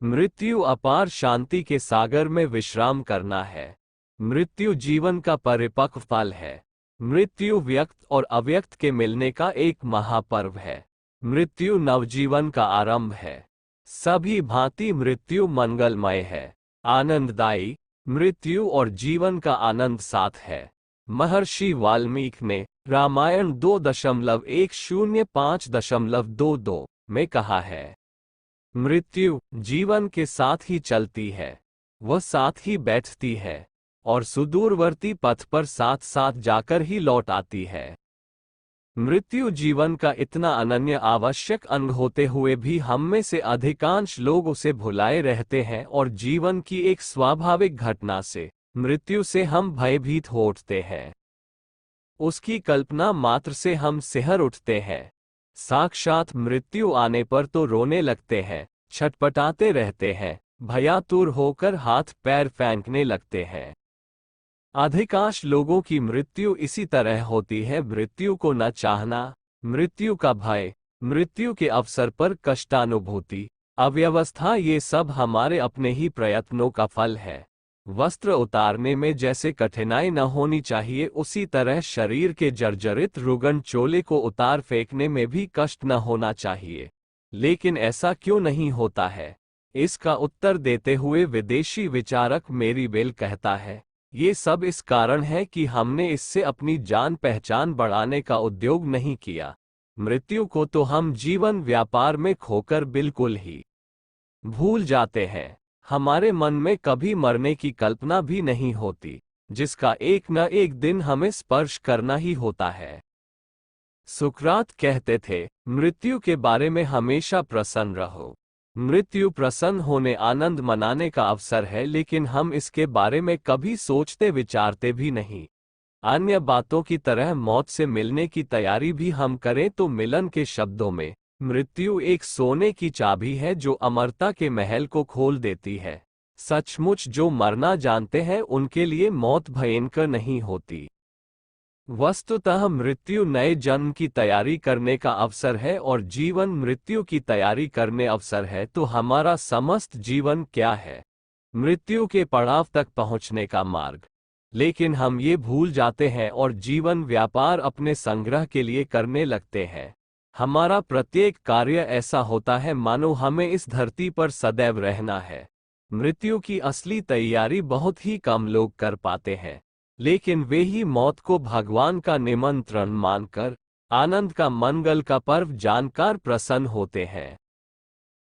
मृत्यु अपार शांति के सागर में विश्राम करना है। मृत्यु जीवन का परिपक्व फल है। मृत्यु व्यक्त और अव्यक्त के मिलने का एक महापर्व है। मृत्यु नवजीवन का आरंभ है। सभी भांति मृत्यु मंगलमय है, आनंददायी। मृत्यु और जीवन का आनंद साथ है। महर्षि वाल्मीकि ने रामायण 2.10.5.22 में कहा है, मृत्यु जीवन के साथ ही चलती है, वह साथ ही बैठती है और सुदूरवर्ती पथ पर साथ साथ जाकर ही लौट आती है। मृत्यु जीवन का इतना अनन्य आवश्यक अंग होते हुए भी हम में से अधिकांश लोग उसे भुलाए रहते हैं और जीवन की एक स्वाभाविक घटना से, मृत्यु से हम भयभीत हो उठते हैं। उसकी कल्पना मात्र से हम सिहर उठते हैं। साक्षात मृत्यु आने पर तो रोने लगते हैं, छटपटाते रहते हैं, भयातुर होकर हाथ पैर फेंकने लगते हैं। अधिकांश लोगों की मृत्यु इसी तरह होती है। मृत्यु को न चाहना, मृत्यु का भय, मृत्यु के अवसर पर कष्टानुभूति, अव्यवस्था, ये सब हमारे अपने ही प्रयत्नों का फल है। वस्त्र उतारने में जैसे कठिनाई न होनी चाहिए, उसी तरह शरीर के जर्जरित रुगन चोले को उतार फेंकने में भी कष्ट न होना चाहिए। लेकिन ऐसा क्यों नहीं होता है? इसका उत्तर देते हुए विदेशी विचारक मेरीवेल कहता है, ये सब इस कारण है कि हमने इससे अपनी जान पहचान बढ़ाने का उद्योग नहीं किया। मृत्यु को तो हम जीवन व्यापार में खोकर बिल्कुल ही भूल जाते हैं। हमारे मन में कभी मरने की कल्पना भी नहीं होती, जिसका एक न एक दिन हमें स्पर्श करना ही होता है। सुकरात कहते थे, मृत्यु के बारे में हमेशा प्रसन्न रहो। मृत्यु प्रसन्न होने, आनंद मनाने का अवसर है, लेकिन हम इसके बारे में कभी सोचते विचारते भी नहीं। अन्य बातों की तरह मौत से मिलने की तैयारी भी हम करें तो मिलन के शब्दों में मृत्यु एक सोने की चाबी है जो अमरता के महल को खोल देती है। सचमुच जो मरना जानते हैं उनके लिए मौत भयंकर नहीं होती। वस्तुतः मृत्यु नए जन्म की तैयारी करने का अवसर है और जीवन मृत्यु की तैयारी करने अवसर है। तो हमारा समस्त जीवन क्या है? मृत्यु के पड़ाव तक पहुंचने का मार्ग। लेकिन हम ये भूल जाते हैं और जीवन व्यापार अपने संग्रह के लिए करने लगते हैं। हमारा प्रत्येक कार्य ऐसा होता है मानो हमें इस धरती पर सदैव रहना है। मृत्यु की असली तैयारी बहुत ही कम लोग कर पाते हैं, लेकिन वे ही मौत को भगवान का निमंत्रण मानकर, आनंद का, मंगल का पर्व जानकर प्रसन्न होते हैं।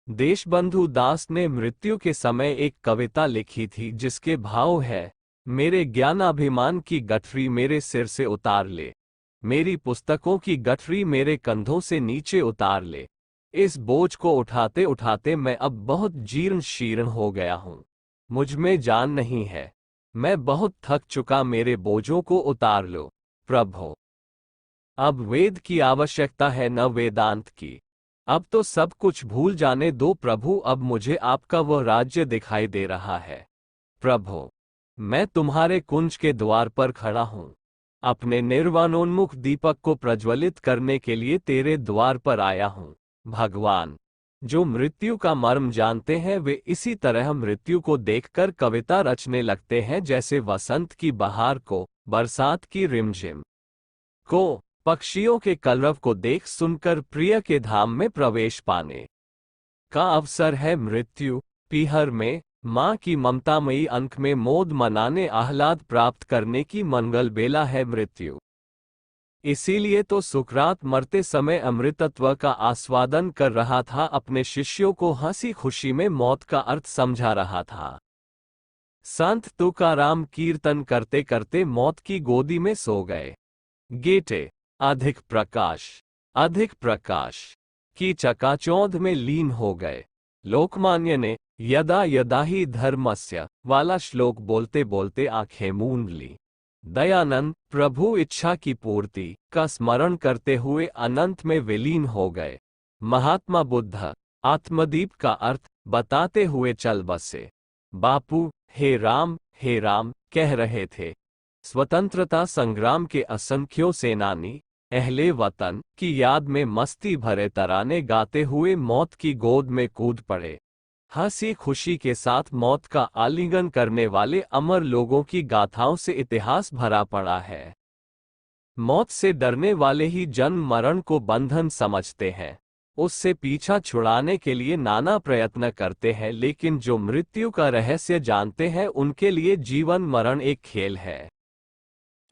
देशबंधु दास ने मृत्यु के समय एक कविता लिखी थी जिसके भाव है, मेरे ज्ञानाभिमान की गठरी मेरे सिर से उतार ले, मेरी पुस्तकों की गठरी मेरे कंधों से नीचे उतार ले। इस बोझ को उठाते उठाते मैं अब बहुत जीर्ण शीर्ण हो गया हूँ। मुझ में जान नहीं है, मैं बहुत थक चुका, मेरे बोझों को उतार लो प्रभु। अब वेद की आवश्यकता है न वेदांत की। अब तो सब कुछ भूल जाने दो प्रभु। अब मुझे आपका वह राज्य दिखाई दे रहा है प्रभु। मैं तुम्हारे कुंज के द्वार पर खड़ा हूँ। अपने निर्वाणोन्मुख दीपक को प्रज्वलित करने के लिए तेरे द्वार पर आया हूँ भगवान। जो मृत्यु का मर्म जानते हैं वे इसी तरह मृत्यु को देखकर कविता रचने लगते हैं, जैसे वसंत की बहार को, बरसात की रिमझिम को, पक्षियों के कलरव को देख सुनकर प्रिय के धाम में प्रवेश पाने का अवसर है मृत्यु। पीहर में माँ की ममतामयी अंक में मोद मनाने, आह्लाद प्राप्त करने की मंगल बेला है मृत्यु। इसीलिए तो सुकरात मरते समय अमृतत्व का आस्वादन कर रहा था, अपने शिष्यों को हंसी खुशी में मौत का अर्थ समझा रहा था। संत तुकाराम कीर्तन करते करते मौत की गोदी में सो गए। गेटे अधिक प्रकाश की चकाचौंध में लीन हो गए। लोकमान्य ने यदा यदा ही धर्मस्य वाला श्लोक बोलते बोलते आंखें मूंद ली। दयानंद प्रभु इच्छा की पूर्ति का स्मरण करते हुए अनंत में विलीन हो गए। महात्मा बुद्ध आत्मदीप का अर्थ बताते हुए चल बसे। बापू हे राम कह रहे थे। स्वतंत्रता संग्राम के असंख्यों सेनानी अहले वतन की याद में मस्ती भरे तराने गाते हुए मौत की गोद में कूद पड़े। हंसी खुशी के साथ मौत का आलिंगन करने वाले अमर लोगों की गाथाओं से इतिहास भरा पड़ा है। मौत से डरने वाले ही जन्म मरण को बंधन समझते हैं, उससे पीछा छुड़ाने के लिए नाना प्रयत्न करते हैं, लेकिन जो मृत्यु का रहस्य जानते हैं उनके लिए जीवन मरण एक खेल है।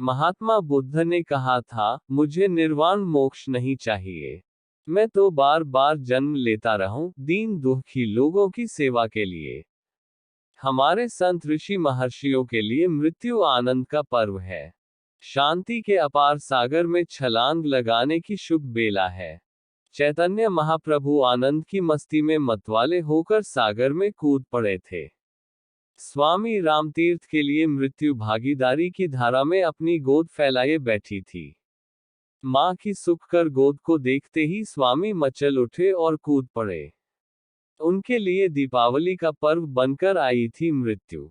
महात्मा बुद्ध ने कहा था, मुझे निर्वाण मोक्ष नहीं चाहिए, मैं तो बार बार जन्म लेता रहूं दीन दुखी लोगों की सेवा के लिए। हमारे संत ऋषि महर्षियों के लिए मृत्यु आनंद का पर्व है। शांति के अपार सागर में छलांग लगाने की शुभ बेला है। चैतन्य महाप्रभु आनंद की मस्ती में मतवाले होकर सागर में कूद पड़े थे। स्वामी रामतीर्थ के लिए मृत्यु भागीदारी की धारा में अपनी गोद फैलाए बैठी थी। मां की सुखकर गोद को देखते ही स्वामी मचल उठे और कूद पड़े। उनके लिए दीपावली का पर्व बनकर आई थी मृत्यु।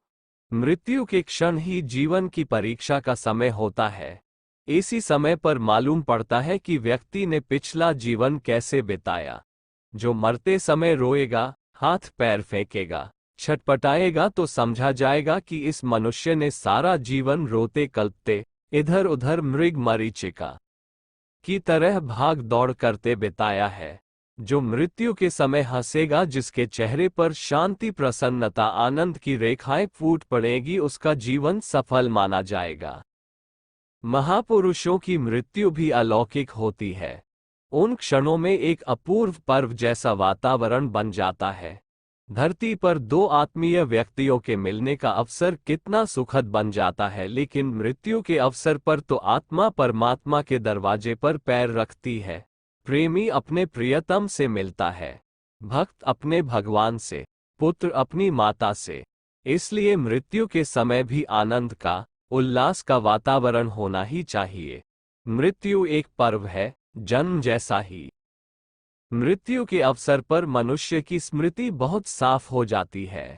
मृत्यु के क्षण ही जीवन की परीक्षा का समय होता है। इसी समय पर मालूम पड़ता है कि व्यक्ति ने पिछला जीवन कैसे बिताया। जो मरते समय रोएगा, हाथ पैर फेंकेगा, छटपटाएगा तो समझा जाएगा कि इस मनुष्य ने सारा जीवन रोते कल्पते इधर उधर मृग मरीचिका की तरह भाग दौड़ करते बिताया है। जो मृत्यु के समय हंसेगा, जिसके चेहरे पर शांति प्रसन्नता आनंद की रेखाएं फूट पड़ेगी, उसका जीवन सफल माना जाएगा। महापुरुषों की मृत्यु भी अलौकिक होती है। उन क्षणों में एक अपूर्व पर्व जैसा वातावरण बन जाता है। धरती पर दो आत्मीय व्यक्तियों के मिलने का अवसर कितना सुखद बन जाता है, लेकिन मृत्यु के अवसर पर तो आत्मा परमात्मा के दरवाजे पर पैर रखती है। प्रेमी अपने प्रियतम से मिलता है, भक्त अपने भगवान से, पुत्र अपनी माता से। इसलिए मृत्यु के समय भी आनंद का, उल्लास का वातावरण होना ही चाहिए। मृत्यु एक पर्व है, जन्म जैसा ही। मृत्यु के अवसर पर मनुष्य की स्मृति बहुत साफ हो जाती है।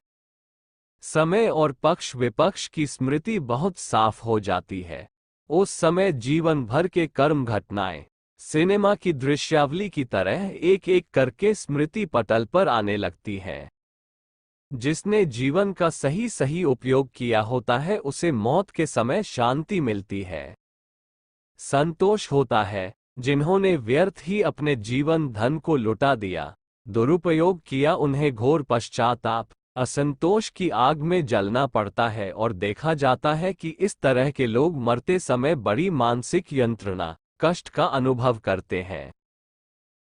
समय और पक्ष विपक्ष की स्मृति बहुत साफ हो जाती है। उस समय जीवन भर के कर्म घटनाएं सिनेमा की दृश्यावली की तरह एक एक करके स्मृति पटल पर आने लगती हैं। जिसने जीवन का सही सही उपयोग किया होता है, उसे मौत के समय शांति मिलती है, संतोष होता है। जिन्होंने व्यर्थ ही अपने जीवन धन को लुटा दिया, दुरुपयोग किया, उन्हें घोर पश्चाताप, असंतोष की आग में जलना पड़ता है। और देखा जाता है कि इस तरह के लोग मरते समय बड़ी मानसिक यंत्रणा, कष्ट का अनुभव करते हैं,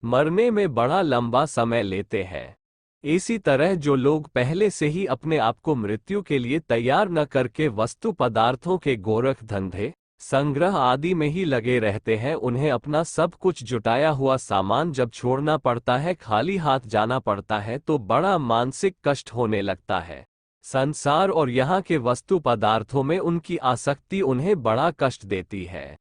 मरने में बड़ा लंबा समय लेते हैं। इसी तरह जो लोग पहले से ही अपने आप को मृत्यु के लिए तैयार न करके वस्तु पदार्थों के गोरख धंधे संग्रह आदि में ही लगे रहते हैं, उन्हें अपना सब कुछ जुटाया हुआ सामान जब छोड़ना पड़ता है, खाली हाथ जाना पड़ता है, तो बड़ा मानसिक कष्ट होने लगता है। संसार और यहाँ के वस्तु पदार्थों में उनकी आसक्ति उन्हें बड़ा कष्ट देती है।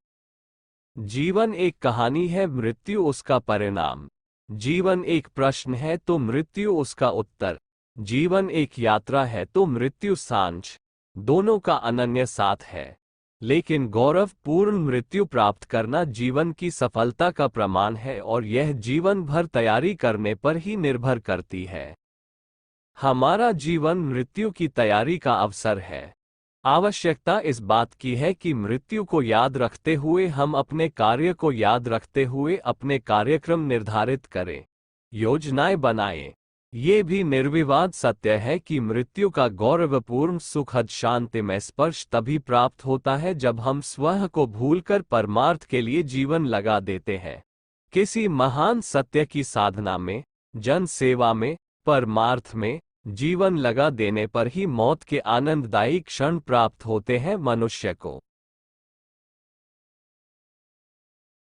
जीवन एक कहानी है, मृत्यु उसका परिणाम। जीवन एक प्रश्न है तो मृत्यु उसका उत्तर। जीवन एक यात्रा है तो मृत्यु सांझ। दोनों का अनन्य साथ है। लेकिन गौरवपूर्ण मृत्यु प्राप्त करना जीवन की सफलता का प्रमाण है, और यह जीवन भर तैयारी करने पर ही निर्भर करती है। हमारा जीवन मृत्यु की तैयारी का अवसर है। आवश्यकता इस बात की है कि मृत्यु को याद रखते हुए हम अपने कार्य को याद रखते हुए अपने कार्यक्रम निर्धारित करें, योजनाएं बनाएं। ये भी निर्विवाद सत्य है कि मृत्यु का गौरवपूर्ण सुखद शांतिमय स्पर्श तभी प्राप्त होता है जब हम स्वयं को भूलकर परमार्थ के लिए जीवन लगा देते हैं। किसी महान सत्य की साधना में, जन सेवा में, परमार्थ में जीवन लगा देने पर ही मौत के आनंददायी क्षण प्राप्त होते हैं मनुष्य को।